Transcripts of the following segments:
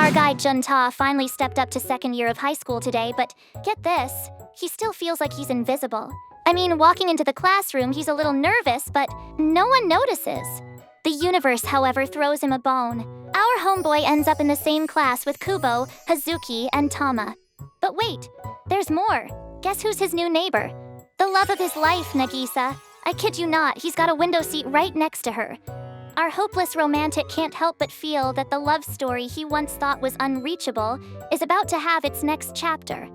Our guy Junta finally stepped up to second year of high school today, but get this, he still feels like he's invisible. I mean, walking into the classroom, he's a little nervous, but no one notices. The universe, however, throws him a bone. Our homeboy ends up in the same class with Kubo, Hazuki, and Tama. But wait, there's more. Guess who's his new neighbor? The love of his life, Nagisa. I kid you not, he's got a window seat right next to her. Our hopeless romantic can't help but feel that the love story he once thought was unreachable is about to have its next chapter.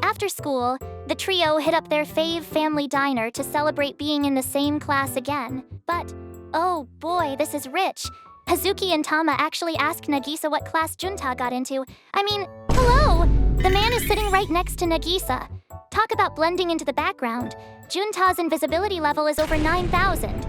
After school, the trio hit up their fave family diner to celebrate being in the same class again. But, oh boy, this is rich. Hazuki and Tama actually asked Nagisa what class Junta got into. I mean, hello! The man is sitting right next to Nagisa. Talk about blending into the background. Junta's invisibility level is over 9,000.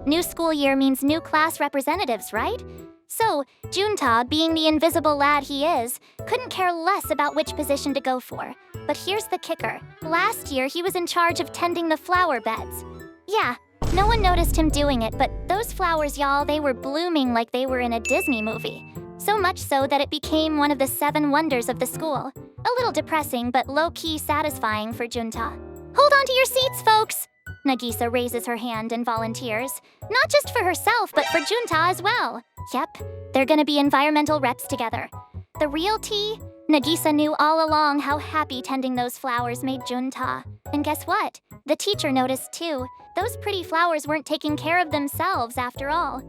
New school year means new class representatives, right? So, Junta, being the invisible lad he is, couldn't care less about which position to go for. But here's the kicker. Last year, he was in charge of tending the flower beds. Yeah, no one noticed him doing it, but those flowers, y'all, they were blooming like they were in a Disney movie. So much so that it became one of the 7 wonders of the school. A little depressing, but low-key satisfying for Junta. Hold on to your seats, folks! Nagisa raises her hand and volunteers. Not just for herself, but for Junta as well. Yep, they're gonna be environmental reps together. The real tea? Nagisa knew all along how happy tending those flowers made Junta. And guess what? The teacher noticed too. Those pretty flowers weren't taking care of themselves after all.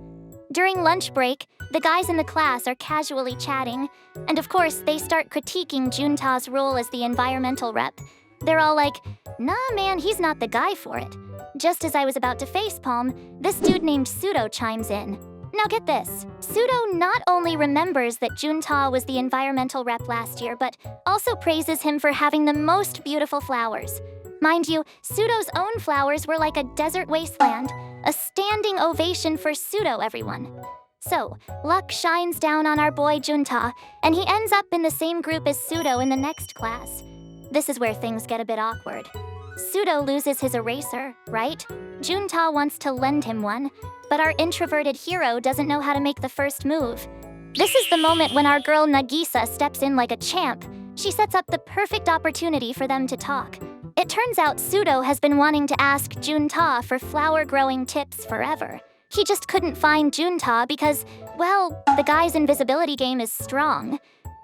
During lunch break, the guys in the class are casually chatting. And of course, they start critiquing Junta's role as the environmental rep. They're all like, nah man, he's not the guy for it. Just as I was about to facepalm, this dude named Pseudo chimes in. Now get this, Pseudo not only remembers that Junta was the environmental rep last year, but also praises him for having the most beautiful flowers. Mind you, Pseudo's own flowers were like a desert wasteland, a standing ovation for Pseudo, everyone. So, luck shines down on our boy Junta, and he ends up in the same group as Pseudo in the next class. This is where things get a bit awkward. Pseudo loses his eraser, right? Junta wants to lend him one, but our introverted hero doesn't know how to make the first move. This is the moment when our girl Nagisa steps in like a champ. She sets up the perfect opportunity for them to talk. It turns out Pseudo has been wanting to ask Junta for flower-growing tips forever. He just couldn't find Junta because, well, the guy's invisibility game is strong.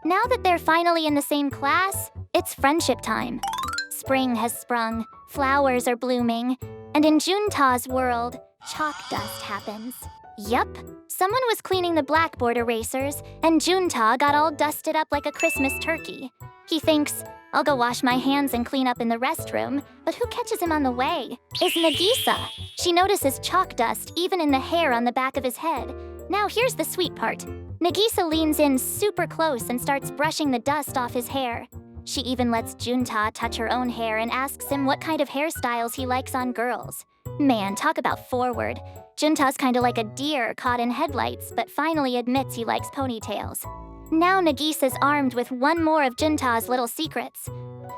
Now that they're finally in the same class, it's friendship time. Spring has sprung, flowers are blooming, and in Junta's world, chalk dust happens. Yup, someone was cleaning the blackboard erasers, and Junta got all dusted up like a Christmas turkey. He thinks, I'll go wash my hands and clean up in the restroom, but who catches him on the way? Is Nagisa. She notices chalk dust even in the hair on the back of his head. Now here's the sweet part. Nagisa leans in super close and starts brushing the dust off his hair. She even lets Junta touch her own hair and asks him what kind of hairstyles he likes on girls. Man, talk about forward. Junta's kinda like a deer caught in headlights, but finally admits he likes ponytails. Now Nagisa's armed with one more of Junta's little secrets.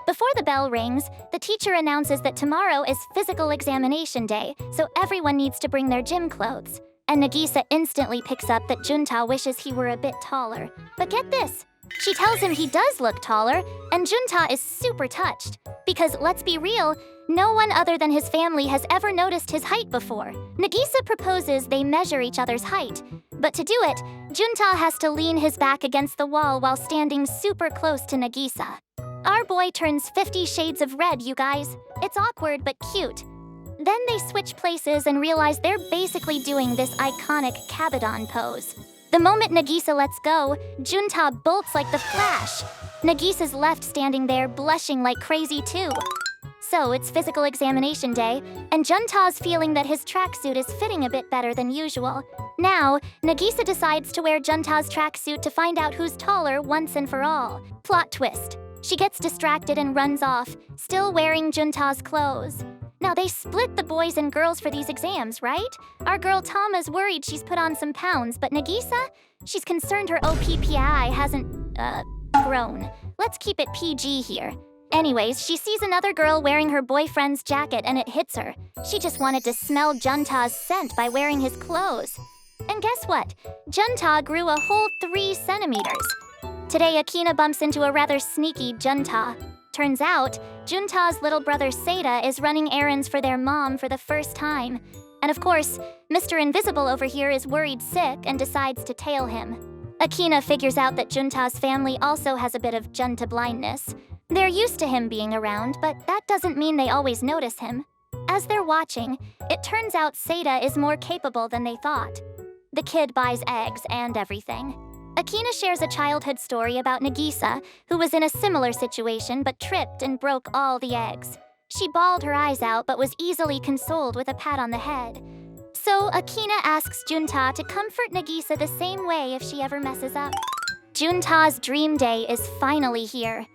Before the bell rings, the teacher announces that tomorrow is physical examination day, so everyone needs to bring their gym clothes. And Nagisa instantly picks up that Junta wishes he were a bit taller. But get this! She tells him he does look taller, and Junta is super touched. Because, let's be real, no one other than his family has ever noticed his height before. Nagisa proposes they measure each other's height. But to do it, Junta has to lean his back against the wall while standing super close to Nagisa. Our boy turns 50 shades of red, you guys. It's awkward but cute. Then they switch places and realize they're basically doing this iconic Kabadon pose. The moment Nagisa lets go, Junta bolts like the Flash. Nagisa's left standing there blushing like crazy too. So it's physical examination day, and Junta's feeling that his tracksuit is fitting a bit better than usual. Now, Nagisa decides to wear Junta's tracksuit to find out who's taller once and for all. Plot twist. She gets distracted and runs off, still wearing Junta's clothes. Now, they split the boys and girls for these exams, right? Our girl Tama's worried she's put on some pounds, but Nagisa? She's concerned her OPPI hasn't, grown. Let's keep it PG here. Anyways, she sees another girl wearing her boyfriend's jacket and it hits her. She just wanted to smell Junta's scent by wearing his clothes. And guess what? Junta grew a whole 3 centimeters. Today, Akina bumps into a rather sneaky Junta. Turns out, Junta's little brother Seda is running errands for their mom for the first time. And of course, Mr. Invisible over here is worried sick and decides to tail him. Akina figures out that Junta's family also has a bit of Junta blindness. They're used to him being around, but that doesn't mean they always notice him. As they're watching, it turns out Seda is more capable than they thought. The kid buys eggs and everything. Akina shares a childhood story about Nagisa, who was in a similar situation but tripped and broke all the eggs. She bawled her eyes out but was easily consoled with a pat on the head. So Akina asks Junta to comfort Nagisa the same way if she ever messes up. Junta's dream day is finally here.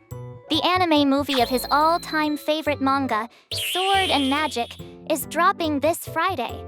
The anime movie of his all-time favorite manga, Sword and Magic, is dropping this Friday.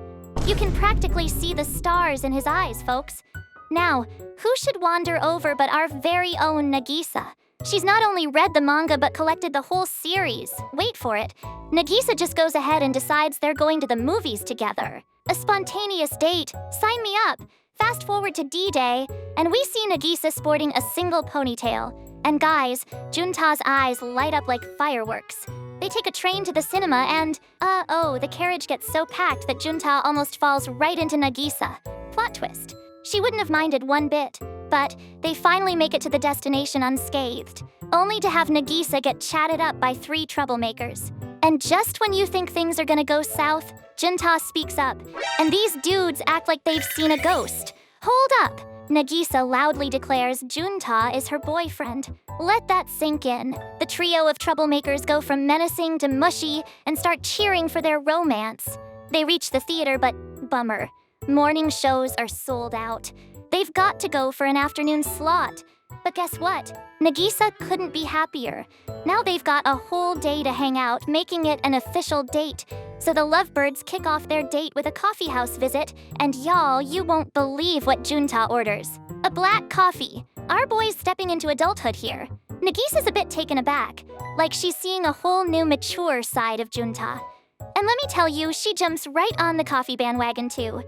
You can practically see the stars in his eyes, folks. Now, who should wander over but our very own Nagisa? She's not only read the manga but collected the whole series. Wait for it. Nagisa just goes ahead and decides they're going to the movies together. A spontaneous date. Sign me up. Fast forward to D-Day, and we see Nagisa sporting a single ponytail. And guys, Junta's eyes light up like fireworks. They take a train to the cinema and, the carriage gets so packed that Junta almost falls right into Nagisa. Plot twist. She wouldn't have minded one bit, but they finally make it to the destination unscathed, only to have Nagisa get chatted up by 3 troublemakers. And just when you think things are gonna go south, Junta speaks up, and these dudes act like they've seen a ghost. Hold up! Nagisa loudly declares Junta is her boyfriend. Let that sink in. The trio of troublemakers go from menacing to mushy and start cheering for their romance. They reach the theater, but bummer. Morning shows are sold out. They've got to go for an afternoon slot. But guess what? Nagisa couldn't be happier. Now they've got a whole day to hang out, making it an official date. So the lovebirds kick off their date with a coffeehouse visit, and y'all, you won't believe what Junta orders. A black coffee. Our boy's stepping into adulthood here. Nagisa's a bit taken aback, like she's seeing a whole new mature side of Junta. And let me tell you, she jumps right on the coffee bandwagon too.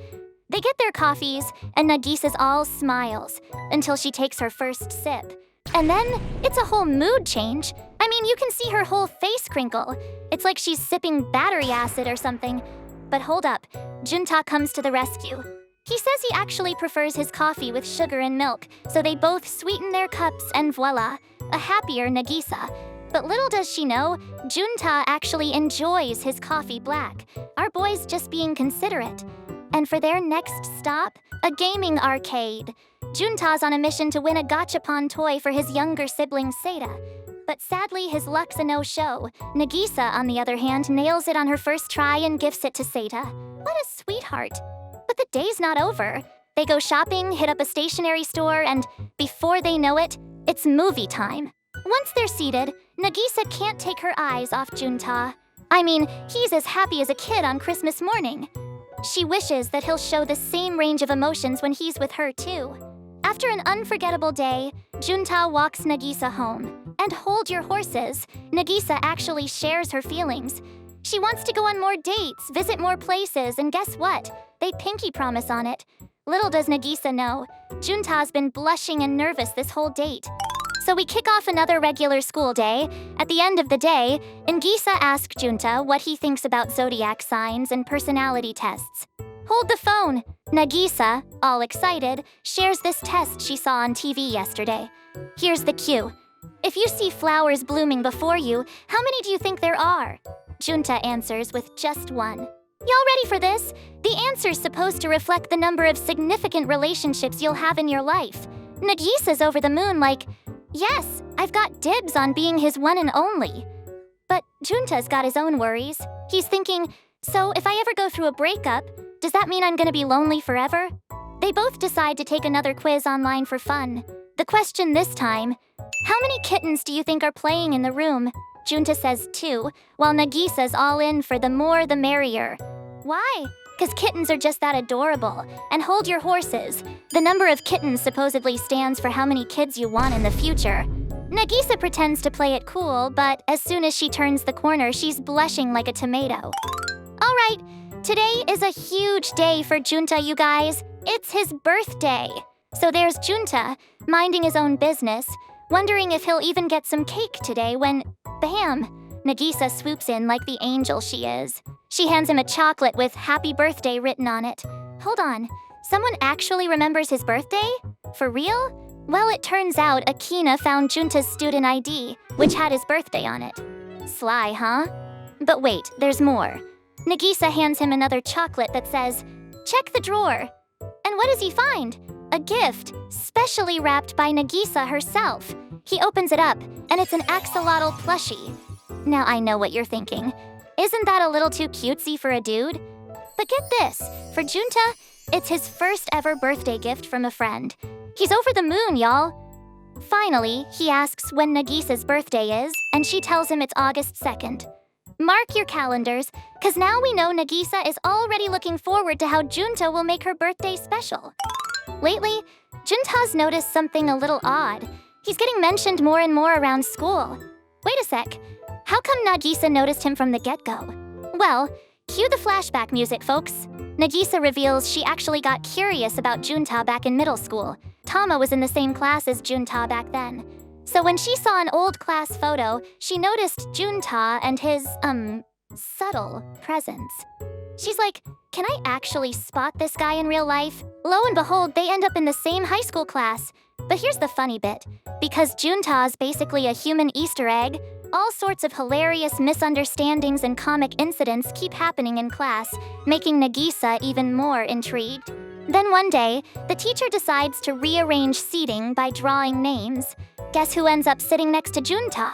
They get their coffees, and Nagisa's all smiles, until she takes her first sip. And then, it's a whole mood change. I mean, you can see her whole face crinkle. It's like she's sipping battery acid or something. But hold up, Junta comes to the rescue. He says he actually prefers his coffee with sugar and milk, so they both sweeten their cups and voila, a happier Nagisa. But little does she know, Junta actually enjoys his coffee black. Our boy's just being considerate. And for their next stop, a gaming arcade. Junta's on a mission to win a gachapon toy for his younger sibling Seda. But sadly, his luck's a no-show. Nagisa, on the other hand, nails it on her first try and gifts it to Seda. What a sweetheart. But the day's not over. They go shopping, hit up a stationery store, and before they know it, it's movie time. Once they're seated, Nagisa can't take her eyes off Junta. I mean, he's as happy as a kid on Christmas morning. She wishes that he'll show the same range of emotions when he's with her, too. After an unforgettable day, Junta walks Nagisa home. And hold your horses, Nagisa actually shares her feelings. She wants to go on more dates, visit more places, and guess what? They pinky promise on it. Little does Nagisa know, Junta's been blushing and nervous this whole date. So we kick off another regular school day. At the end of the day, Nagisa asks Junta what he thinks about zodiac signs and personality tests. Hold the phone. Nagisa, all excited, shares this test she saw on TV yesterday. Here's the cue. If you see flowers blooming before you, how many do you think there are? Junta answers with just 1. Y'all ready for this? The answer's supposed to reflect the number of significant relationships you'll have in your life. Nagisa's over the moon like, yes, I've got dibs on being his one and only. But Junta's got his own worries. He's thinking, so if I ever go through a breakup, does that mean I'm gonna be lonely forever? They both decide to take another quiz online for fun. The question this time, how many kittens do you think are playing in the room? Junta says 2, while Nagisa's all in for the more the merrier. Why? Because kittens are just that adorable. And hold your horses. The number of kittens supposedly stands for how many kids you want in the future. Nagisa pretends to play it cool, but as soon as she turns the corner, she's blushing like a tomato. Alright, today is a huge day for Junta, you guys. It's his birthday. So there's Junta, minding his own business, wondering if he'll even get some cake today when, bam, Nagisa swoops in like the angel she is. She hands him a chocolate with happy birthday written on it. Hold on, someone actually remembers his birthday? For real? Well, it turns out Akina found Junta's student ID, which had his birthday on it. Sly, huh? But wait, there's more. Nagisa hands him another chocolate that says, "Check the drawer." And what does he find? A gift, specially wrapped by Nagisa herself. He opens it up, and it's an axolotl plushie. Now I know what you're thinking. Isn't that a little too cutesy for a dude? But get this, for Junta, it's his first ever birthday gift from a friend. He's over the moon, y'all. Finally, he asks when Nagisa's birthday is, and she tells him it's August 2nd. Mark your calendars, cause now we know Nagisa is already looking forward to how Junta will make her birthday special. Lately, Junta's noticed something a little odd. He's getting mentioned more and more around school. Wait a sec, how come Nagisa noticed him from the get-go? Well, cue the flashback music, folks. Nagisa reveals she actually got curious about Junta back in middle school. Tama was in the same class as Junta back then. So when she saw an old class photo, she noticed Junta and his, subtle presence. She's like, can I actually spot this guy in real life? Lo and behold, they end up in the same high school class. But here's the funny bit. Because Junta's basically a human Easter egg, all sorts of hilarious misunderstandings and comic incidents keep happening in class, making Nagisa even more intrigued. Then one day, the teacher decides to rearrange seating by drawing names. Guess who ends up sitting next to Junta?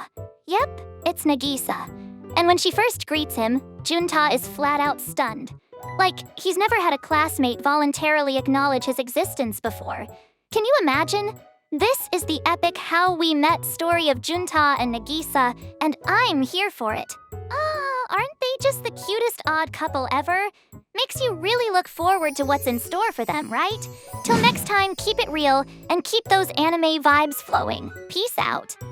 Yep, it's Nagisa. And when she first greets him, Junta is flat out stunned. Like, he's never had a classmate voluntarily acknowledge his existence before. Can you imagine? This is the epic How We Met story of Junta and Nagisa, and I'm here for it. Aren't they just the cutest odd couple ever? Makes you really look forward to what's in store for them, right? Till next time, keep it real and keep those anime vibes flowing. Peace out.